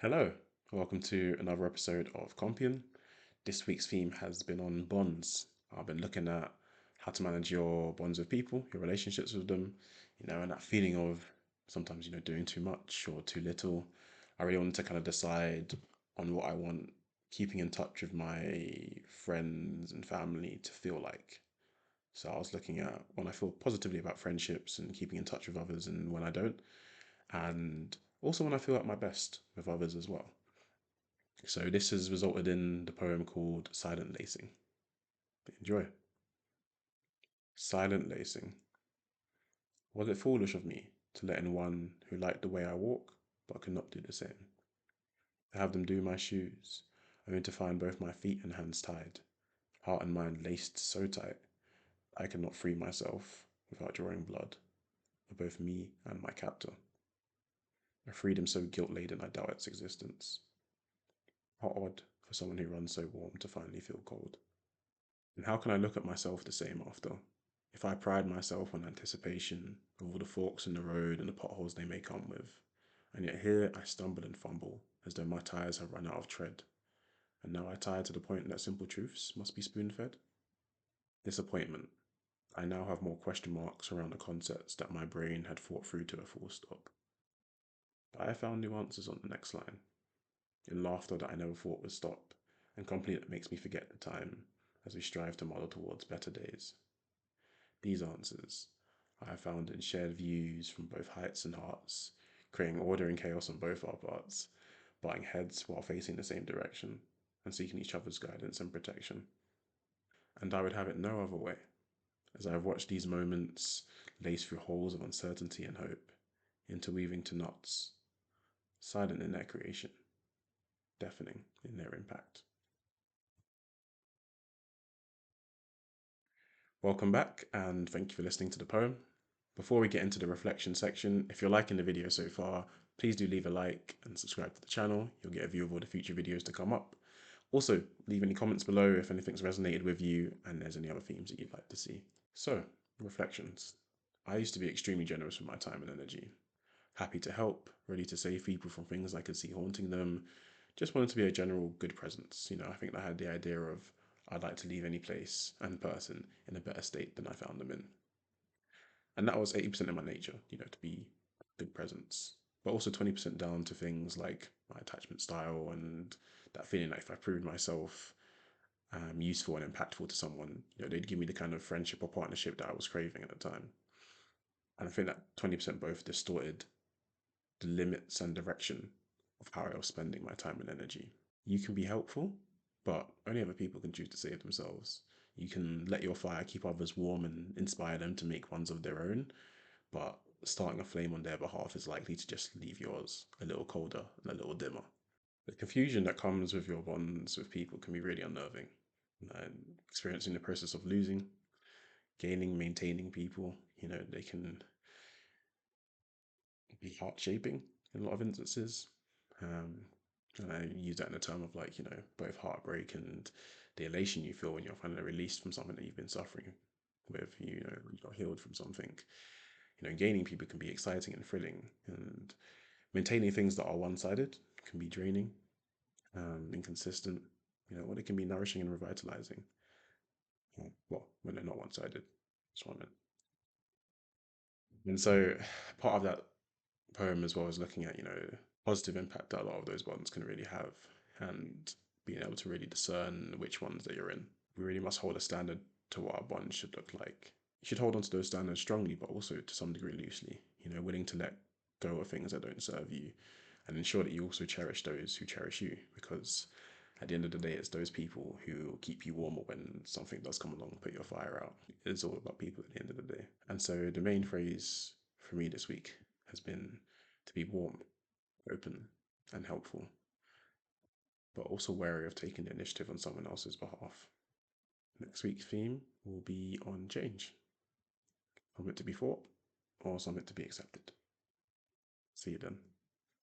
Hello, welcome to another episode of Compion. This week's theme has been on bonds. I've been looking at how to manage your bonds with people, your relationships with them, and that feeling of sometimes, doing too much or too little. I really wanted to kind of decide on what I want keeping in touch with my friends and family to feel like. So I was looking at when I feel positively about friendships and keeping in touch with others and when I don't, and also when I feel at my best with others as well. So this has resulted in the poem called Silent Lacing. Enjoy. Silent lacing. Was it foolish of me to let in one who liked the way I walk, but could not do the same? To have them do my shoes, only to find both my feet and hands tied, heart and mind laced so tight, I could not free myself without drawing blood for both me and my captor. A freedom so guilt-laden I doubt its existence. How odd for someone who runs so warm to finally feel cold. And how can I look at myself the same after? If I pride myself on anticipation of all the forks in the road and the potholes they may come with, and yet here I stumble and fumble as though my tires have run out of tread, and now I tire to the point that simple truths must be spoon-fed? Disappointment. I now have more question marks around the concepts that my brain had thought through to a full stop. But I found new answers on the next line, in laughter that I never thought would stop, and company that makes me forget the time as we strive to model towards better days. These answers I have found in shared views from both heights and hearts, creating order and chaos on both our parts, butting heads while facing the same direction, and seeking each other's guidance and protection. And I would have it no other way, as I have watched these moments lace through holes of uncertainty and hope, interweaving to knots, silent in their creation, deafening in their impact. Welcome back, and thank you for listening to the poem. Before we get into the reflection section, if you're liking the video so far, please do leave a like and subscribe to the channel. You'll get a view of all the future videos to come up. Also, leave any comments below if anything's resonated with you and there's any other themes that you'd like to see. So, reflections. I used to be extremely generous with my time and energy. Happy to help, ready to save people from things I could see haunting them. Just wanted to be a general good presence. I think I had the idea of I'd like to leave any place and person in a better state than I found them in. And that was 80% of my nature, to be good presence. But also 20% down to things like my attachment style and that feeling like if I proved myself useful and impactful to someone, they'd give me the kind of friendship or partnership that I was craving at the time. And I think that 20% both distorted the limits and direction of how I was spending my time and energy. You can be helpful, but only other people can choose to save themselves. You can let your fire keep others warm and inspire them to make ones of their own, but starting a flame on their behalf is likely to just leave yours a little colder and a little dimmer. The confusion that comes with your bonds with people can be really unnerving. And experiencing the process of losing, gaining, maintaining people, they can be heart shaping in a lot of instances. Um, and I use that in a term of like, both heartbreak and the elation you feel when you're finally released from something that you've been suffering with, you're healed from something. Gaining people can be exciting and thrilling, and maintaining things that are one-sided can be draining, inconsistent, or it can be nourishing and revitalizing. Well, when they're not one-sided, that's what I meant. And so part of that poem as well is looking at, positive impact that a lot of those bonds can really have and being able to really discern which ones that you're in. We really must hold a standard to what our bond should look like. You should hold on to those standards strongly, but also to some degree loosely, willing to let go of things that don't serve you and ensure that you also cherish those who cherish you, because at the end of the day, it's those people who keep you warmer when something does come along and put your fire out. It's all about people at the end of the day. And so the main phrase for me this week has been to be warm, open, and helpful, but also wary of taking the initiative on someone else's behalf. Next week's theme will be on change, something to be fought or something to be accepted. See you then.